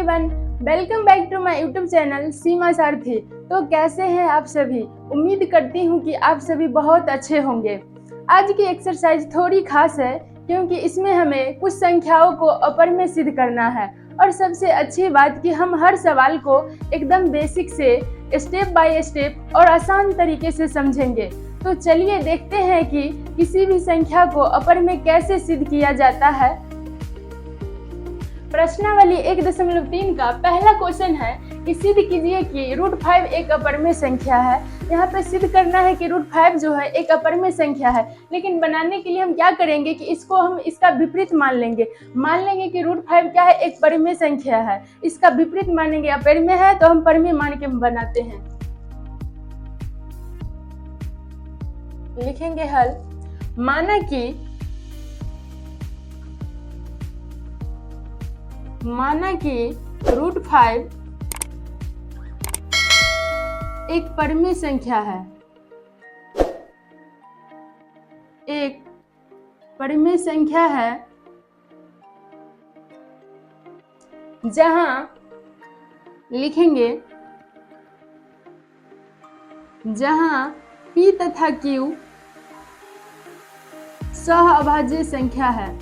Everyone, welcome back to my YouTube channel Seema Sarathi. तो कैसे हैं आप सभी? उम्मीद करती हूँ कि आप सभी बहुत अच्छे होंगे। आज की एक्सरसाइज थोड़ी खास है क्योंकि इसमें हमें कुछ संख्याओं को अपर में सिद्ध करना है और सबसे अच्छी बात कि हम हर सवाल को एकदम बेसिक से स्टेप बाय स्टेप और आसान तरीके से समझेंगे। तो चलिए देखते हैं कि किसी भी संख्या को अपर में कैसे सिद्ध किया जाता है। प्रश्नावली 1.3 का पहला क्वेश्चन है कि सिद्ध कीजिए कि √5 एक अपर में संख्या है। यहाँ पे सिद्ध करना है कि √5 जो है एक अपर में संख्या है, लेकिन बनाने के लिए हम क्या करेंगे कि इसको हम इसका विपरीत मान लेंगे कि √5 क्या है, एक परिमेय संख्या है। इसका विपरीत मानेंगे, अपर में है तो हम परिमेय मान के बनाते हैं। लिखेंगे हल। माना कि √5 एक परिमेय संख्या है। एक परिमेय संख्या है जहां लिखेंगे जहां P तथा Q सहअभाज्य संख्या है।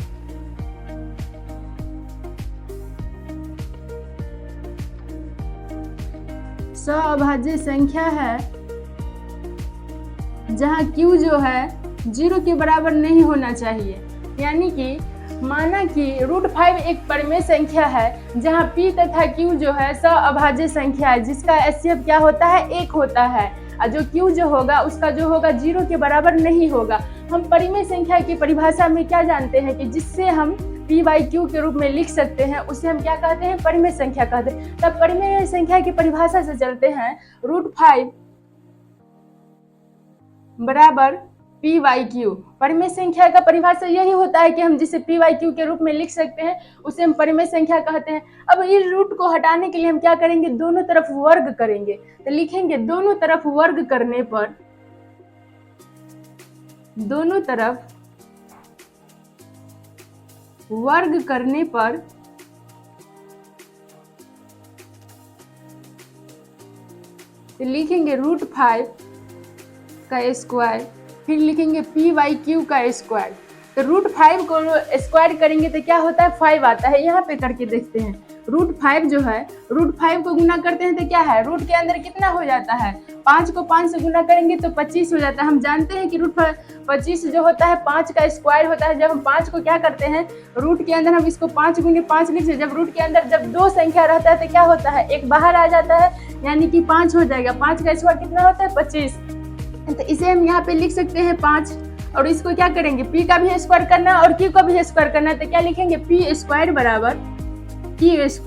सहअभाज्य संख्या है जहां Q जो है 0 के बराबर नहीं होना चाहिए। यानी कि माना कि √5 एक परिमेय संख्या है जहां P तथा Q जो है सहअभाज्य संख्या है, जिसका HCF क्या होता है, 1 होता है, और जो Q जो होगा उसका जो होगा 0 के बराबर नहीं होगा। हम परिमेय संख्या की परिभाषा में क्या जानते हैं कि जिससे हम P/Q के रूप में लिख सकते हैं उसे हम क्या कहते हैं, परिमेय संख्या कहते हैं। तब परिमेय संख्या की परिभाषा से चलते हैं, √5 बराबर P/Q। परिमेय संख्या का परिभाषा यही होता है कि हम जिसे P/Q के रूप में लिख सकते हैं उसे हम परिमेय संख्या कहते हैं। अब इस रूट को हटाने के लिए हम क्या करेंगे, दोनों तरफ वर्ग करेंगे। तो लिखेंगे दोनों तरफ वर्ग करने पर तो लिखेंगे √5 का स्क्वायर, फिर लिखेंगे P/Q का स्क्वायर। तो √5 को स्क्वायर करेंगे तो क्या होता है, 5 आता है। यहाँ पे करके देखते हैं। √5 जो है, √5 को गुना करते हैं तो क्या है, रूट के अंदर कितना हो जाता है, 5 को 5 से गुना करेंगे तो 25 हो जाता है। हम जानते हैं कि √25 जो होता है 5 का स्क्वायर होता है। जब हम 5 को क्या करते हैं, रूट के अंदर हम इसको 5 × 5 लिखते हैं। जब रूट के अंदर जब 2 संख्या रहता है तो क्या होता है, एक बाहर आ जाता है, यानी कि 5 हो जाएगा। 5 का स्क्वायर कितना होता है, 25। तो इसे हम यहाँ पे लिख सकते हैं 5, और इसको क्या करेंगे, P का भी स्क्वायर करना है और Q का भी स्क्वायर करना है। तो क्या लिखेंगे, P² बराबर Q²।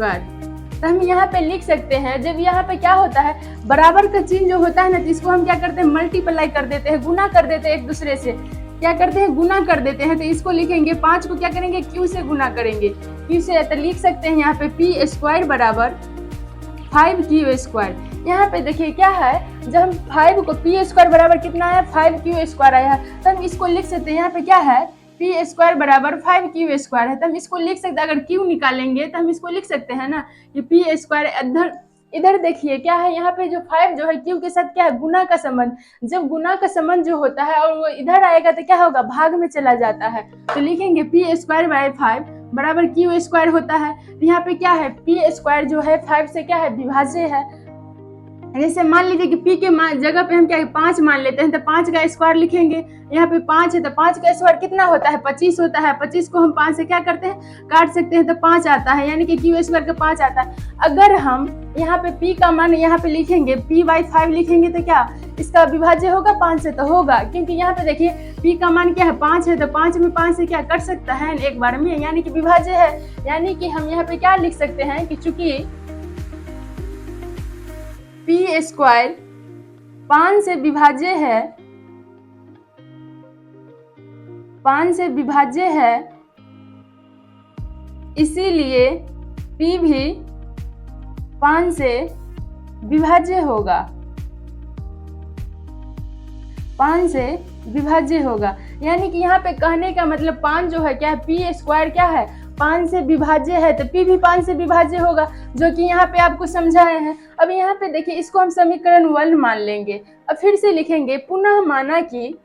तो हम यहाँ पे लिख सकते हैं, जब यहाँ पे क्या होता है, बराबर का चिन्ह जो होता है ना, तो इसको हम क्या करते हैं, मल्टीप्लाई कर देते हैं, गुना कर देते हैं, एक दूसरे से क्या करते हैं, गुना कर देते हैं। तो इसको लिखेंगे 5 को क्या करेंगे, Q से गुना करेंगे, Q से। तो लिख सकते हैं यहाँ पे P² बराबर 5Q²। यहाँ पे देखिए क्या है, जब हम 5 को P² बराबर कितना है, 5Q² आया है, तो हम इसको लिख सकते हैं। यहाँ पे क्या है, P² बराबर 5Q² है, तो हम इसको लिख सकते हैं। अगर Q निकालेंगे तो हम इसको लिख सकते हैं ना कि P²। इधर देखिए क्या है, यहाँ पे जो 5 जो है Q के साथ क्या है, गुना का संबंध। जब गुना का संबंध जो होता है और वो इधर आएगा तो क्या होगा, भाग में चला जाता है। तो लिखेंगे P²/5 बराबर Q² होता है। तो यहाँ पे क्या है, P² जो है 5 से क्या है, विभाज्य है। जैसे मान लीजिए कि P के जगह पे हम क्या 5 मान लेते हैं, तो 5 का स्क्वायर लिखेंगे। यहाँ पे 5 है तो 5 का स्क्वायर कितना होता है, 25 होता है। 25 को हम 5 से क्या करते हैं, काट सकते हैं, तो 5 आता है, यानी कि Q² का 5 आता है। अगर हम यहाँ पे P का मान यहाँ पे लिखेंगे, P/5 लिखेंगे तो क्या इसका विभाज्य होगा, 5 से तो होगा, क्योंकि यहाँ पे देखिए P का मान क्या है, 5 है, तो 5 में 5 से क्या कट सकता है एक बार में, यानी कि विभाज्य है। यानी कि हम यहाँ पे क्या लिख सकते हैं कि चूंकि P² 5 से विभाज्य है, 5 से विभाज्य है, इसीलिए P भी 5 से विभाज्य होगा, 5 से विभाज्य होगा। यानी कि यहाँ पे कहने का मतलब 5 जो है क्या है, P² क्या है, 5 से विभाज्य है तो p भी 5 से विभाज्य होगा, जो कि यहाँ पे आपको समझाए हैं। अब यहाँ पे देखिए, इसको हम समीकरण 1 मान लेंगे। अब फिर से लिखेंगे, पुनः माना कि,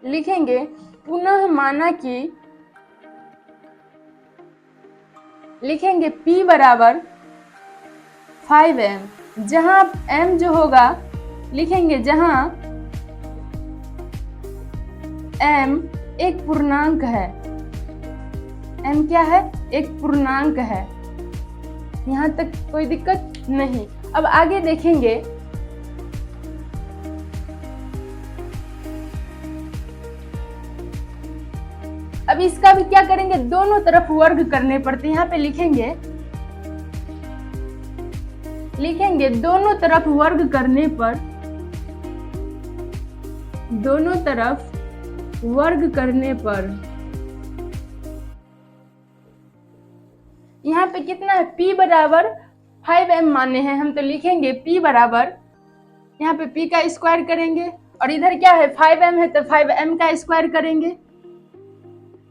लिखेंगे पुनः माना कि, लिखेंगे p बराबर 5m, जहां m जो होगा, लिखेंगे जहां m एक पूर्णांक है। m क्या है? एक पूर्णांक है। यहाँ तक कोई दिक्कत नहीं। अब आगे देखेंगे, अब इसका भी क्या करेंगे, दोनों तरफ वर्ग करने पड़ते हैं। यहाँ पे लिखेंगे दोनों तरफ वर्ग करने पर, दोनों तरफ वर्ग करने पर यहाँ पे कितना है, p बराबर 5m माने हैं हम, तो लिखेंगे p बराबर, यहाँ पे p का स्क्वायर करेंगे और इधर क्या है 5m है तो 5m का स्क्वायर करेंगे।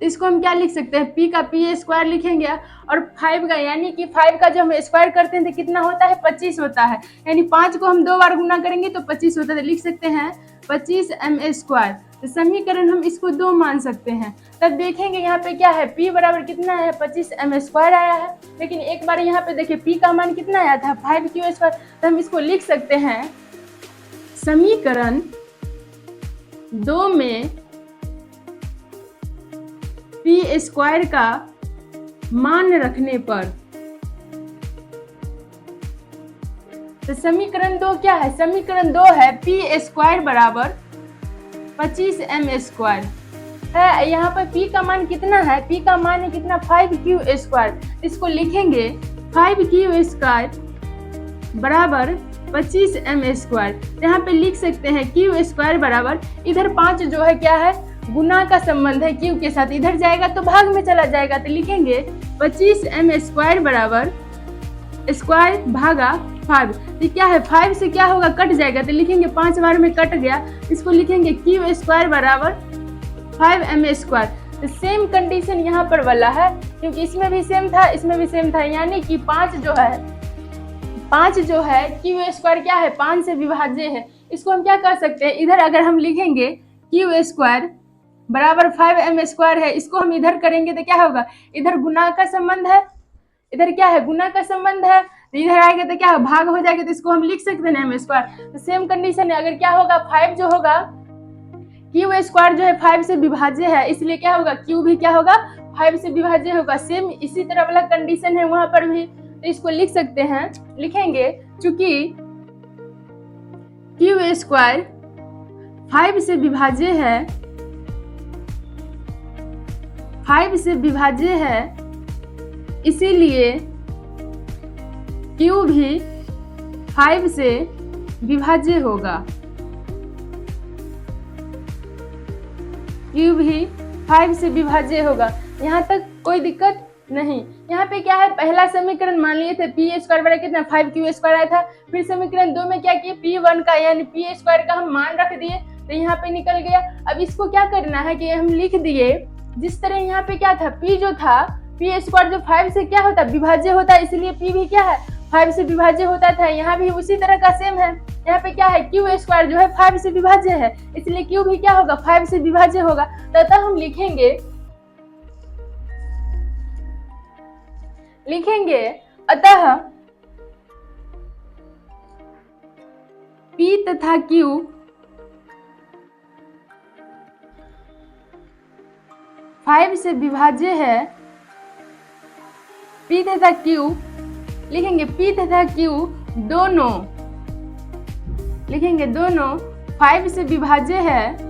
तो इसको हम क्या लिख सकते हैं, p का p स्क्वायर लिखेंगे और 5 का, यानी कि 5 का जो हम स्क्वायर करते हैं तो कितना होता है, 25 होता है। यानी 5 को हम 2 बार गुना करेंगे तो 25 होता है, तो लिख सकते हैं 25m स्क्वायर। तो समीकरण हम इसको 2 मान सकते हैं। तब देखेंगे यहाँ पे क्या है, p बराबर कितना है, 25m स्क्वायर आया है। लेकिन एक बार यहाँ पे देखिए p का मान कितना आया था, 5q स्क्वायर। तो हम इसको लिख सकते हैं, समीकरण 2 में p स्क्वायर का मान रखने पर, तो समीकरण 2 क्या है, समीकरण 2 है p स्क्वायर बराबर 25m स्क्वायर है। यहाँ पर p का मान कितना है, p का मान है कितना, 5q स्क्वायर। इसको लिखेंगे 5q स्क्वायर बराबर 25m स्क्वायर। यहाँ पे लिख सकते हैं q स्क्वायर बराबर, इधर 5 जो है क्या है, गुना का संबंध है q के साथ, इधर जाएगा तो भाग में चला जाएगा। तो लिखेंगे 25m स्क्वायर बराबर स्क्वायर भागा 5। तो क्या है, 5 से क्या होगा, कट जाएगा। तो लिखेंगे 5 बार में कट गया। इसको लिखेंगे q स्क्वायर बराबर 5m स्क्वायर। तो सेम कंडीशन यहाँ पर वाला है, क्योंकि इसमें भी सेम था, इसमें भी सेम था। यानी कि 5 जो है q स्क्वायर क्या है, 5 से विभाज्य है। इसको हम क्या कर सकते हैं, इधर अगर हम लिखेंगे q स्क्वायर बराबर 5m स्क्वायर है, इसको हम इधर करेंगे तो क्या होगा, इधर गुना का संबंध है, इधर क्या है, गुना का संबंध है। तो इधर आएगा तो क्या भाग हो जाएगा, तो इसको हम लिख सकते हैं m स्क्वायर। तो सेम कंडीशन है, अगर क्या होगा, 5 जो होगा, q स्क्वायर जो है 5 से विभाज्य है, इसलिए क्या होगा, q भी क्या होगा, 5 से विभाज्य होगा। सेम इसी तरह वाला कंडीशन है वहां पर भी। तो इसको लिख सकते हैं, लिखेंगे चूंकि q स्क्वायर 5 से विभाज्य है, 5 से विभाज्य है, इसीलिए q भी 5 से विभाज्य होगा। q भी 5 से विभाज्य होगा। यहाँ तक कोई दिक्कत नहीं। यहाँ पे क्या है, पहला समीकरण मान लिए थे p स्क्वायर बराबर कितना, 5q स्क्वायर आया था। फिर समीकरण 2 में क्या किए, p1 का यानी p स्क्वायर का हम मान रख दिए, तो यहाँ पे निकल गया। अब इसको क्या करना है कि हम लिख दिए, जिस तरह यहाँ पे क्या था, p जो था, p स्क्वायर जो 5 से क्या होता है, विभाज्य होता है, इसलिए p भी क्या है, 5 से विभाज्य होता था। यहाँ भी उसी तरह का सेम है। यहाँ पे क्या है, q स्क्वायर जो है 5 से विभाज्य है, इसलिए q भी क्या होगा, 5 से विभाज्य होगा। तो अतः हम लिखेंगे अतः p तथा q फाइव से विभाज्य है। p तथा q लिखेंगे, p तथा q दोनों, लिखेंगे दोनों 5 से विभाज्य है,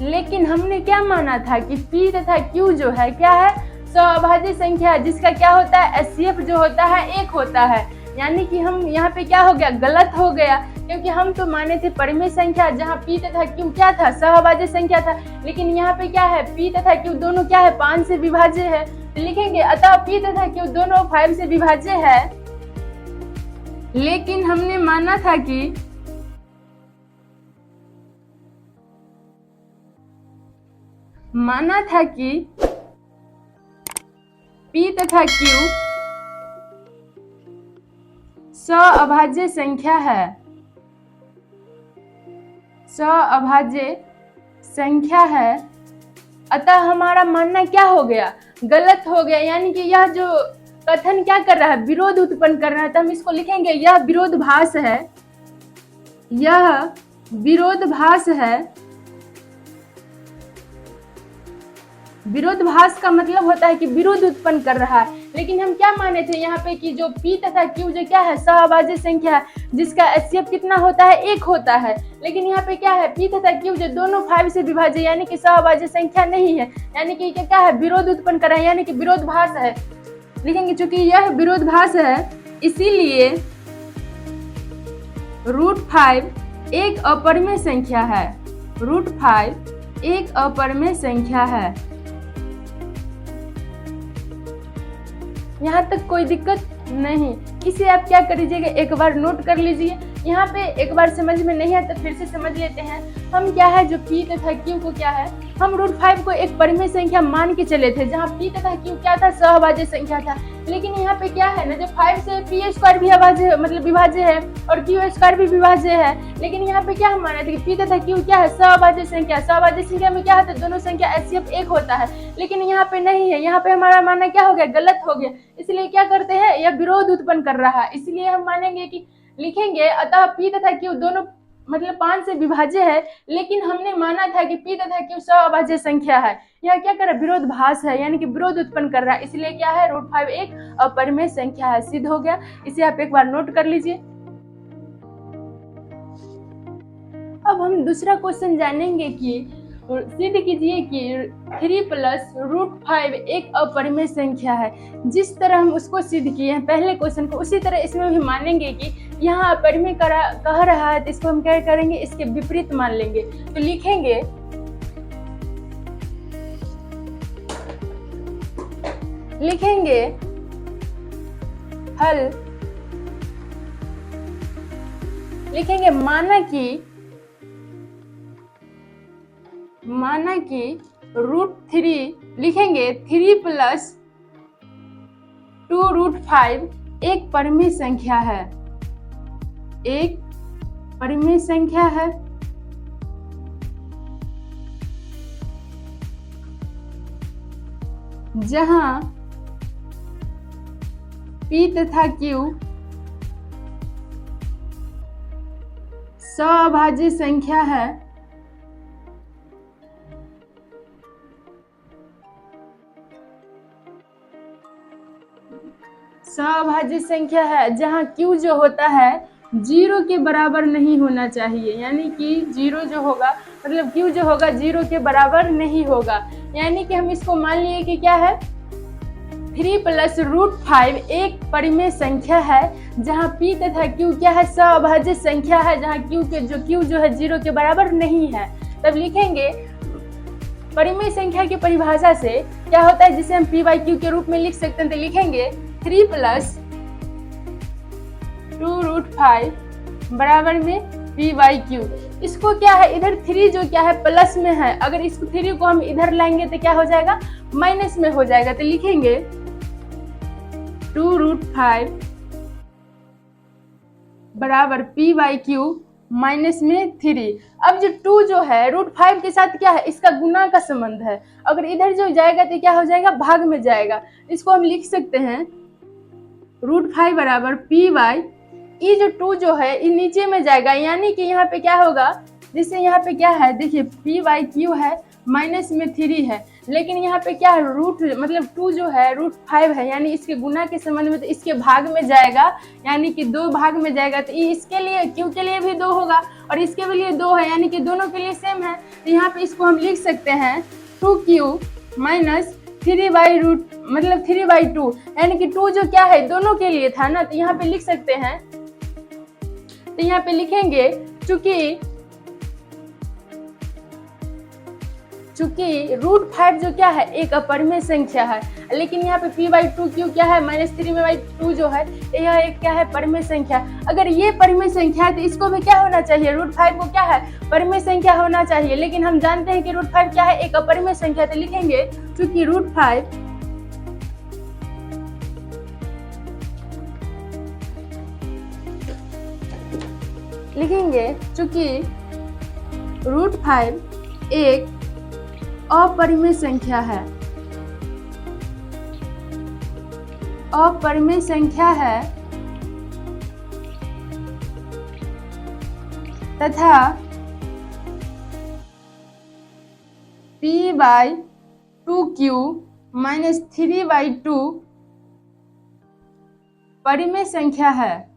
लेकिन हमने क्या माना था कि p तथा q जो है क्या है, सअभाज्य संख्या है, जिसका क्या होता है, HCF जो होता है 1 होता है। यानी कि हम यहाँ पे क्या हो गया, गलत हो गया, क्योंकि हम तो माने थे परिमेय संख्या, जहाँ p तथा q क्या था, सहभाज्य संख्या था। लेकिन यहाँ पे क्या है, p तथा q दोनों क्या है, 5 से विभाज्य है। तो लिखेंगे अतः p तथा q दोनों 5 से विभाज्य है, लेकिन हमने माना था कि माना था कि P तथा Q सअभाज्य संख्या है, सअभाज्य संख्या है, अतः हमारा मानना क्या हो गया, गलत हो गया। यानी कि यह जो कथन क्या कर रहा है, विरोध उत्पन्न कर रहा है। तो हम इसको लिखेंगे यह विरोधाभास है, यह विरोधाभास है। विरोधाभास का मतलब होता है कि विरोध उत्पन्न कर रहा है। लेकिन हम क्या माने थे यहाँ पे कि जो P तथा Q जो क्या है, सहअभाज्य संख्या है, जिसका HCF कितना होता है, 1 होता है। लेकिन यहाँ पे क्या है, P तथा Q जो दोनों 5 से विभाज्य यानी कि सहअभाज्य संख्या नहीं है, यानी कि क्या है, विरोध उत्पन्न कर रहा है, यानी कि विरोधाभास है। लिखेंगे चूंकि यह विरोधाभास है इसीलिए √5 एक अपरिमेय संख्या है, √5 एक अपरिमेय संख्या है। यहाँ तक कोई दिक्कत नहीं। इसे आप क्या कर लीजिएगा, एक बार नोट कर लीजिए। यहाँ पे एक बार समझ में नहीं आता फिर से समझ लेते हैं। हम क्या है, जो P तथा Q को क्या है, हम √5 को एक परिमेय संख्या मान के चले थे, जहाँ P तथा Q क्या था, सहअभाज्य संख्या था। लेकिन यहाँ पे क्या है ना, जो 5 से P² भी अभाज्य मतलब विभाज्य है और Q² भी विभाज्य है। लेकिन यहाँ पे क्या हम माने थे कि P तथा Q क्या है, सहअभाज्य संख्या। सहअभाज्य संख्या में क्या होता है, दोनों संख्या HCF 1 होता है। लेकिन यहाँ पे नहीं है, यहाँ पे हमारा मानना क्या हो गया, गलत हो गया। इसलिए क्या करते हैं, यह विरोध उत्पन्न कर रहा है। इसलिए हम मानेंगे कि लिखेंगे अतः P तथा Q दोनों मतलब 5 से विभाज्य है। लेकिन हमने माना था कि P तथा Q सहअभाज्य संख्या है। यह क्या कर रहा है, विरोधाभास है, यानी कि विरोध उत्पन्न कर रहा है। इसलिए क्या है, √5 एक अपरिमेय संख्या है। सिद्ध हो गया। इसे आप एक बार नोट कर लीजिए। अब हम दूसरा क्वेश्चन जानेंगे कि सिद्ध कीजिए कि 3 + √5 एक अपरिमेय संख्या है। जिस तरह हम उसको सिद्ध किए हैं पहले क्वेश्चन को, उसी तरह इसमें भी मानेंगे कि यहाँ अपरिमेय कह रहा है, तो इसको हम क्या करेंगे, इसके विपरीत मान लेंगे। तो लिखेंगे हल, लिखेंगे माना कि √3 लिखेंगे 3 + 2√5 एक परिमेय संख्या है, एक परिमेय संख्या है। जहां P तथा Q सहअभाज्य संख्या है, सहअभाज्य संख्या है, जहां Q जो होता है 0 के बराबर नहीं होना चाहिए। यानी कि 0 जो होगा मतलब Q जो होगा 0 के बराबर नहीं होगा। यानी कि हम इसको मान लिए कि क्या है, 3 + √5 एक परिमेय संख्या है, जहां P तथा Q क्या है, सहअभाज्य संख्या है, जहां Q जो है 0 के बराबर नहीं है। तब लिखेंगे परिमेय संख्या की परिभाषा से क्या होता है, जिसे हम P/Q के रूप में लिख सकते हैं। तो लिखेंगे 3 + 2√5 बराबर में P/Q। इसको क्या है, इधर 3 जो क्या है प्लस में है, अगर इस 3 को हम इधर लाएंगे तो क्या हो जाएगा, माइनस में हो जाएगा। तो लिखेंगे 2√5 बराबर P/Q माइनस में 3। अब जो 2 जो है √5 के साथ क्या है, इसका गुना का संबंध है। अगर इधर जो जाएगा तो क्या हो जाएगा, भाग में जाएगा। इसको हम लिख सकते हैं √5 बराबर P/, ये जो 2 जो है ये नीचे में जाएगा, यानी कि यहाँ पे क्या होगा, जैसे यहाँ पे क्या है, देखिए P/Q है, माइनस में 3 है। लेकिन यहाँ पे क्या है, मतलब 2 जो है √5 है, यानी इसके गुना के संबंध में, तो इसके भाग में जाएगा, यानी कि 2 भाग में जाएगा। तो इसके लिए Q के लिए भी 2 होगा और इसके लिए 2 है, यानी कि दोनों के लिए सेम है। तो यहाँ पे इसको हम लिख सकते हैं 2Q माइनस 3/2, मतलब 3/2, यानी कि 2 जो क्या है दोनों के लिए था ना। तो यहाँ पे लिख सकते हैं, तो यहाँ पे लिखेंगे चूंकि √5 जो क्या है एक अपरिमेय संख्या है, लेकिन यहाँ पे p/2q क्या है, -3/2 जो है यह एक क्या है, परिमेय संख्या। अगर ये परिमेय संख्या है तो इसको भी क्या होना चाहिए, √5 को क्या है, परिमेय संख्या होना चाहिए। लेकिन हम जानते हैं कि √5 क्या है, एक अपरिमेय संख्या। तो लिखेंगे चूंकि √5 एक अपरिमेय संख्या है, अपरिमेय संख्या है तथा p/2q -3/2 परिमेय संख्या है।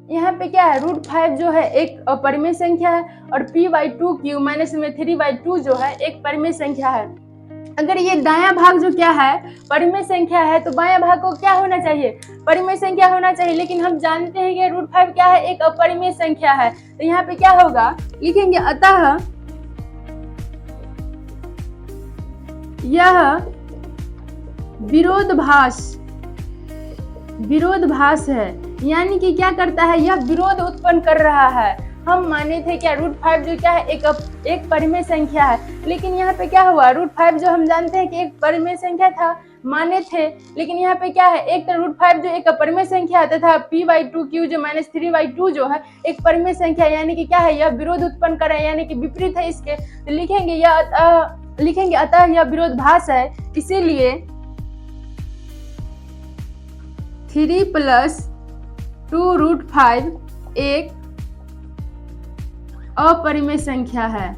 यहाँ पे क्या है, √5 जो है एक अपरिमेय संख्या है और p/2q -3/2 जो है एक परिमेय संख्या है। अगर ये दायां भाग जो क्या है, परिमेय संख्या है, तो बायां भाग को क्या होना चाहिए, परिमेय संख्या होना चाहिए। लेकिन हम जानते हैं कि √5 क्या है, एक अपरिमेय संख्या है। तो यहाँ पे क्या होगा, लिखेंगे अतः यह विरोधाभास है। यानी कि क्या करता है, यह विरोध उत्पन्न कर रहा है। हम माने थे क्या, √5 जो क्या है एक परिमेय संख्या है, लेकिन यहाँ पे क्या हुआ, √5 जो हम जानते हैं कि एक परिमेय संख्या था, माने थे, लेकिन यहाँ पे क्या है, एक तो √5 जो एक अपरिमेय संख्या है तथा p/2q जो -3/2 जो है एक परिमेय संख्या, यानी कि क्या है, यह विरोध उत्पन्न कर रहा है, यानी कि विपरीत है इसके। तो लिखेंगे अतः यह विरोधाभास है, इसीलिए 3 + 2√5 एक अपरिमेय संख्या है,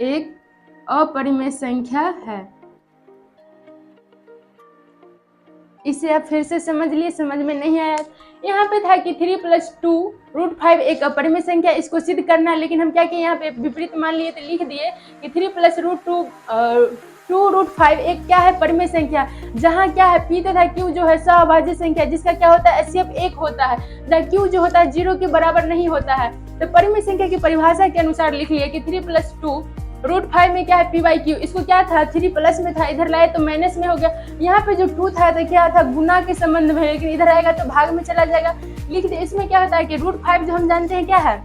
एक अपरिमेय संख्या है। इसे आप फिर से समझ लिए, समझ में नहीं आया। यहाँ पे था कि 3 + 2√5 एक अपरिमेय संख्या, इसको सिद्ध करना है। लेकिन हम क्या किए, यहाँ पे विपरीत मान लिए, तो लिख दिए कि 3 + 2√5 एक क्या है, परिमेय संख्या। जहाँ क्या है, p तथा q जो है सहअभाज्य संख्या, जिसका क्या होता है, HCF 1 होता है, जहाँ q जो होता है 0 के बराबर नहीं होता है। तो परिमेय संख्या की परिभाषा के अनुसार लिख लिए कि 3 + 2√5 में क्या है, p/q। इसको क्या था, 3 प्लस में था, इधर लाए तो माइनस में हो गया। यहाँ पे जो 2 था तो क्या था, गुना के संबंध में, लेकिन इधर आएगा तो भाग में चला जाएगा। लिख दे। इसमें क्या होता है कि √5 जो हम जानते हैं क्या है,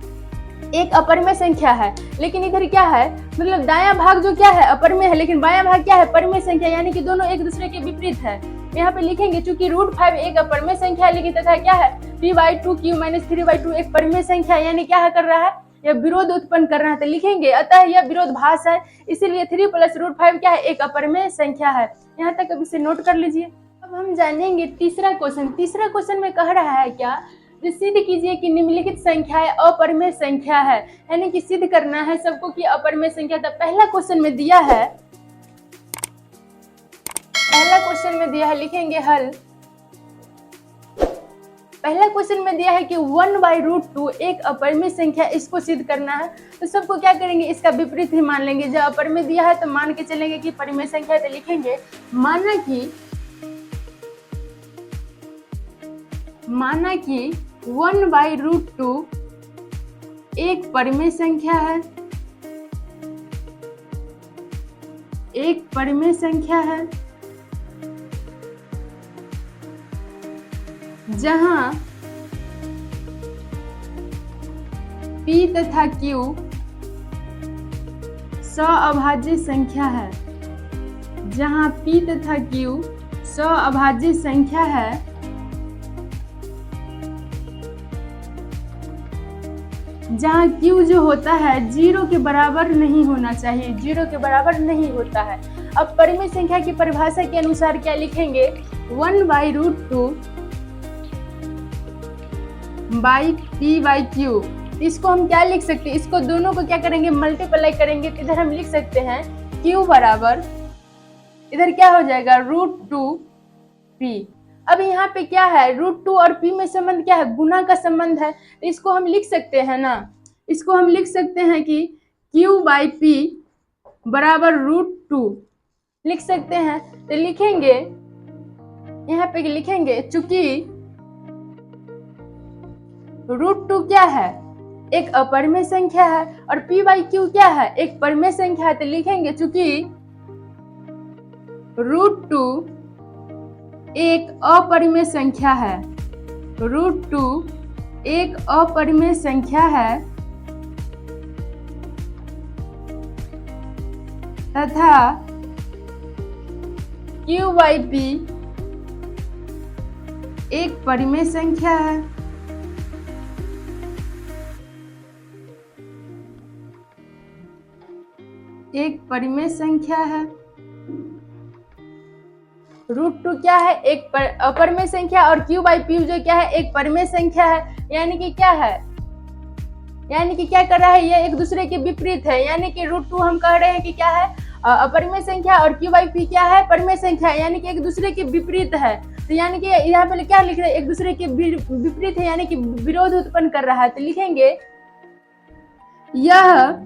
एक अपरिमेय संख्या है, लेकिन इधर क्या है, मतलब दायां भाग जो क्या है अपरिमेय है, लेकिन बायां भाग क्या है, परिमेय संख्या, यानी कि दोनों एक दूसरे के विपरीत है। यहाँ पे लिखेंगे चूंकि √5 एक अपरिमेय संख्या है, लेकिन तथा क्या है, p/2q -3/2 एक परिमेय संख्या, यानी क्या कर रहा है, यह विरोध उत्पन्न कर रहा है। तो लिखेंगे अतः यह विरोधाभास है, इसीलिए 3 + √5 क्या है, एक अपरिमेय संख्या है। यहाँ तक अब इसे नोट कर लीजिए। अब हम जानेंगे तीसरा क्वेश्चन। तीसरा क्वेश्चन में कह रहा है क्या, सिद्ध कीजिए कि निम्नलिखित संख्याएं अपरिमेय संख्या है, यानी कि सिद्ध करना है सबको कि अपरिमेय संख्या। तो पहला क्वेश्चन में दिया है, लिखेंगे हल। पहला क्वेश्चन में दिया है कि 1/√2 एक अपरिमेय संख्या, इसको सिद्ध करना है। तो सबको क्या करेंगे, इसका विपरीत ही मान लेंगे। जब अपरिमेय दिया है तो मान के चलेंगे कि परिमेय संख्या है। तो लिखेंगे माना कि 1/√2 एक परिमेय संख्या है, एक परिमेय संख्या है जहां p तथा q सहअभाज्य संख्या है, जहां p तथा q सहअभाज्य संख्या है, जहाँ q जो होता है 0 के बराबर नहीं होना चाहिए, 0 के बराबर नहीं होता है। अब परिमेय संख्या की परिभाषा के अनुसार क्या लिखेंगे, 1/√2 p/q। इसको हम क्या लिख सकते हैं, इसको दोनों को क्या करेंगे, मल्टीप्लाई करेंगे। तो इधर हम लिख सकते हैं q बराबर, इधर क्या हो जाएगा, √2p। अब यहाँ पे क्या है, √2 और p में संबंध क्या है, गुना का संबंध है। तो इसको हम लिख सकते हैं ना, इसको हम लिख सकते हैं कि q/p बराबर √2 लिख सकते हैं। तो लिखेंगे, यहाँ पे लिखेंगे चूंकि √2 क्या है, एक अपरिमेय संख्या है और p बाई क्यू क्या है, एक परिमेय संख्या है। तो लिखेंगे चूंकि √2 एक अपरिमेय संख्या है, √2 एक अपरिमेय संख्या है तथा q बाई p एक परिमेय संख्या है। एक परिमेय संख्या है। √2 क्या है, एक अपरिमेय संख्या और q बाई p जो क्या है एक परिमेय संख्या है। यानी कि क्या है, यानी कि क्या कर रहा है, ये एक दूसरे के विपरीत है। यानी कि √2 हम कह रहे हैं कि क्या है अपरिमेय संख्या और q बाई p क्या है परिमेय संख्या, यानी कि एक दूसरे के विपरीत है। तो यानी कि यहाँ पे क्या लिख रहे हैं, एक दूसरे के विपरीत है, यानी कि विरोध उत्पन्न कर रहा है। तो लिखेंगे यह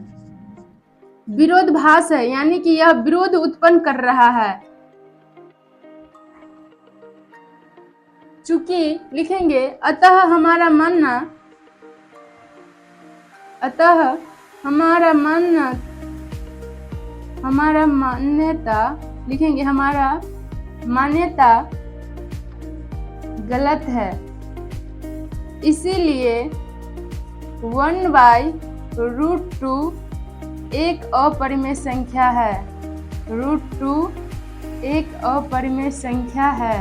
विरोधाभास है, यानी कि यह विरोध उत्पन्न कर रहा है। चूंकि लिखेंगे अतः हमारा मान्यता लिखेंगे हमारा मान्यता गलत है, इसीलिए 1/√2 एक अपरिमेय संख्या है। √2 एक अपरिमेय संख्या है।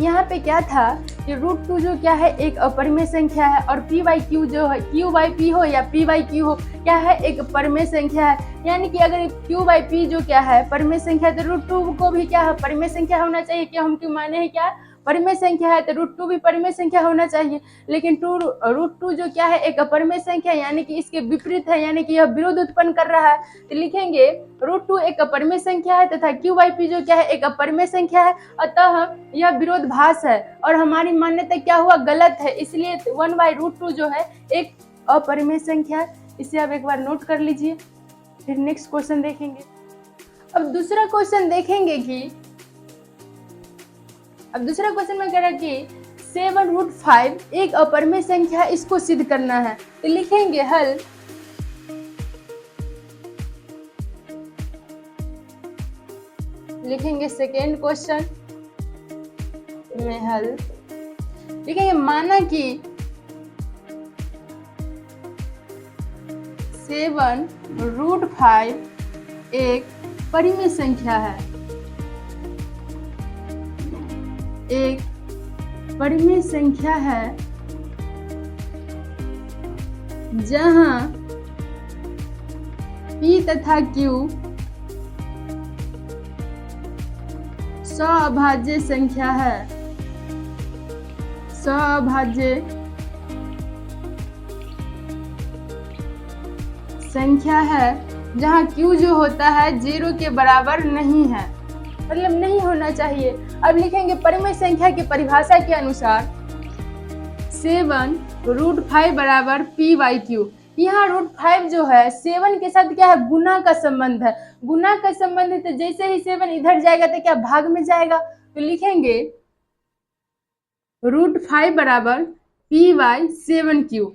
यहाँ पे क्या था कि √2 जो क्या है एक अपरिमेय संख्या है और p बाई क्यू जो है q बाई p हो या p बाई q हो क्या है एक परिमेय संख्या है। यानी कि अगर q बाई p जो क्या है परिमेय संख्या है तो √2 को भी क्या है परिमेय संख्या होना चाहिए। क्या हम क्यों माने हैं क्या परिमेय संख्या है तो √2 भी परिमेय संख्या होना चाहिए। लेकिन √2 जो क्या है एक अपरिमेय संख्या यानी कि इसके विपरीत है, यानी कि यह विरोध उत्पन्न कर रहा है। तो लिखेंगे √2 एक अपरिमेय संख्या है तथा q बाई p जो क्या है एक अपरिमेय संख्या है, अतः यह विरोधाभास है और हमारी मान्यता क्या हुआ गलत है, इसलिए 1/√2 जो है एक अपरिमेय संख्या है। इसे आप एक बार नोट कर लीजिए। फिर नेक्स्ट क्वेश्चन देखेंगे। अब दूसरा क्वेश्चन देखेंगे कि अब दूसरा क्वेश्चन में कह रहा है कि 7√5 एक अपरिमेय संख्या है, इसको सिद्ध करना है। तो लिखेंगे हल लिखेंगे सेकेंड क्वेश्चन में हल लिखेंगे माना कि 7√5 एक परिमेय संख्या है, एक परिमेय संख्या है जहां p तथा q सअभाज्य संख्या है, सअभाज्य संख्या है जहां q जो होता है 0 के बराबर नहीं है, मतलब नहीं होना चाहिए। अब लिखेंगे परिमेय संख्या की परिभाषा के अनुसार 7√5 बराबर p बाई क्यू। यहाँ √5 जो है 7 के साथ क्या है गुना का संबंध है, गुना का संबंध है तो जैसे ही 7 इधर जाएगा तो क्या भाग में जाएगा। तो लिखेंगे √5 बराबर p बाई 7q।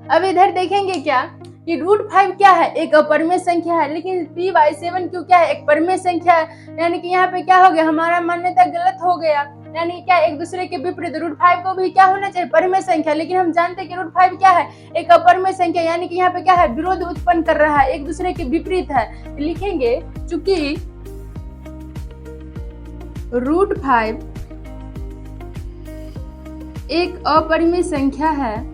अब इधर देखेंगे क्या कि √5 क्या है एक अपरिमेय संख्या है, लेकिन p बाई 7q क्या है एक परिमेय संख्या है। यानी कि यहाँ पे क्या हो गया हमारा मान्यता गलत हो गया, यानी क्या एक दूसरे के विपरीत। √5 को भी क्या होना चाहिए परिमेय संख्या, लेकिन हम जानते हैं कि √5 क्या है एक अपरिमेय संख्या, यानी कि यहाँ पे क्या है विरोध उत्पन्न कर रहा है, एक दूसरे के विपरीत है। लिखेंगे चूंकि √5 एक अपरिमेय संख्या है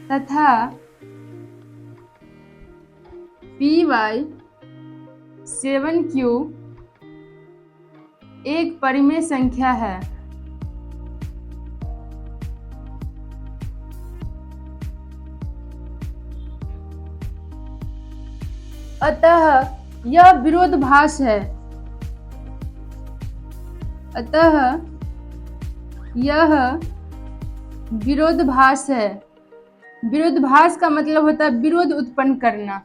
तथा p बाई 7q एक परिमेय संख्या है, अतः यह विरोधाभास है, अतः यह विरोधाभास है। विरोधाभास का मतलब होता है विरोध उत्पन्न करना,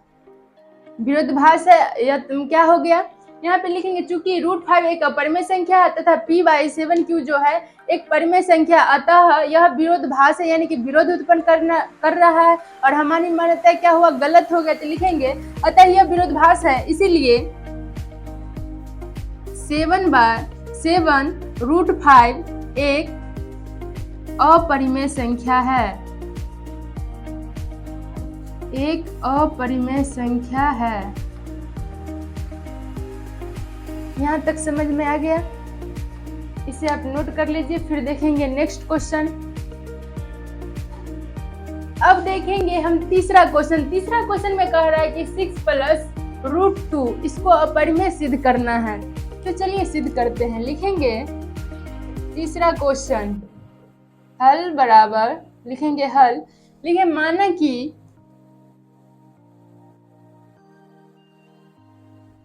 विरोधाभास है, यह क्या हो गया, यहाँ पे लिखेंगे चूंकि √5 एक अपरिमेय संख्या है तथा p/7q जो है एक परिमेय संख्या, अतः यह विरोधाभास है, यानी कि विरोध उत्पन्न कर रहा है। और हमारी मान्यता क्या हुआ, गलत हो गया, तो लिखेंगे अतः यह विरोधाभास है, इसीलिए 7/7 √5 एक अपरिमेय संख्या है, एक अपरिमेय संख्या है। यहाँ तक समझ में आ गया, इसे आप नोट कर लीजिए। फिर देखेंगे नेक्स्ट क्वेश्चन। अब देखेंगे हम तीसरा क्वेश्चन। तीसरा क्वेश्चन में कह रहा है कि 6 + √2 इसको अपरिमेय सिद्ध करना है। तो चलिए सिद्ध करते हैं। लिखेंगे तीसरा क्वेश्चन, हल बराबर, लिखेंगे हल, लिखे माना कि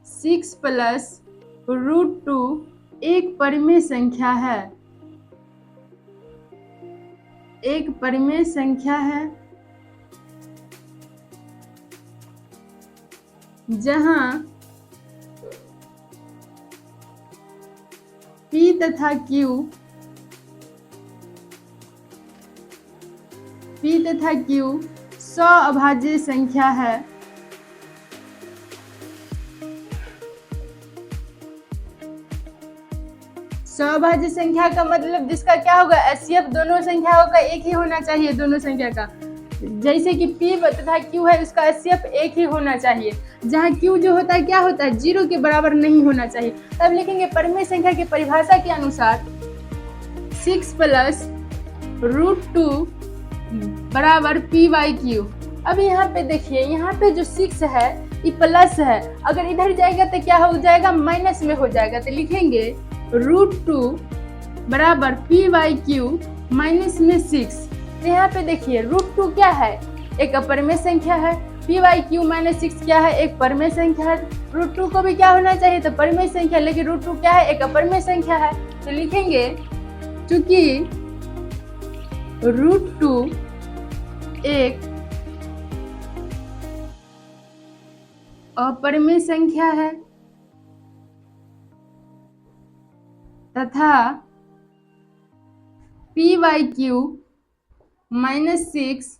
6 + √2 एक परिमेय संख्या है, एक परिमेय संख्या है जहां p तथा q सअभाज्य संख्या है। सअभाज्य संख्या का मतलब जिसका क्या होगा, HCF दोनों संख्याओं का एक ही होना चाहिए, दोनों संख्या का, जैसे कि p तथा q है उसका HCF एक ही होना चाहिए, जहाँ q जो होता है क्या होता है, 0 के बराबर नहीं होना चाहिए। तब लिखेंगे परिमेय संख्या की परिभाषा के अनुसार 6 + √2 बराबर p/q। अब यहाँ पे देखिए, यहाँ पे जो 6 है ये प्लस है, अगर इधर जाएगा तो क्या हो जाएगा, माइनस में हो जाएगा। तो लिखेंगे √2 बराबर p/q माइनस में 6। तो यहाँ पे देखिए √2 क्या है, एक अपरिमेय संख्या है, p/q माइनस 6 क्या है, एक परिमेय संख्या है। √2 को भी क्या होना चाहिए, तो परिमेय संख्या, लेकिन √2 क्या है, एक अपरिमेय संख्या है। तो लिखेंगे चूंकि √2 एक अपरिमेय संख्या है तथा p/q माइनस 6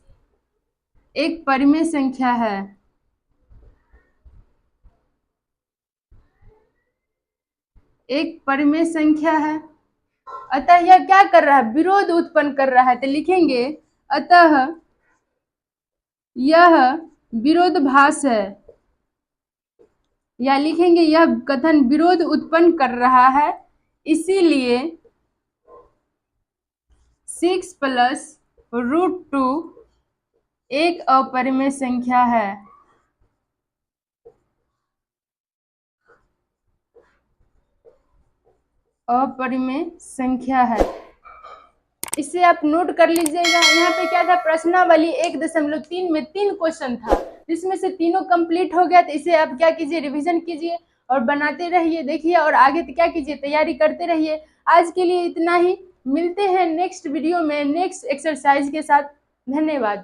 एक परिमेय संख्या है, एक परिमेय संख्या है, अतः यह क्या कर रहा है, विरोध उत्पन्न कर रहा है। तो लिखेंगे अतः यह विरोधाभास है, या लिखेंगे यह कथन विरोध उत्पन्न कर रहा है, इसीलिए 6 + √2 एक अपरिमेय संख्या है। अपरिमेय संख्या है, इसे आप नोट कर लीजिएगा। यहाँ पे क्या था, प्रश्नावली 1.3 में 3 क्वेश्चन था, जिसमें से तीनों कंप्लीट हो गया। तो इसे आप क्या कीजिए, रिवीजन कीजिए और बनाते रहिए, देखिए, और आगे तो क्या कीजिए, तैयारी करते रहिए। आज के लिए इतना ही, मिलते हैं नेक्स्ट वीडियो में नेक्स्ट एक्सरसाइज के साथ। धन्यवाद।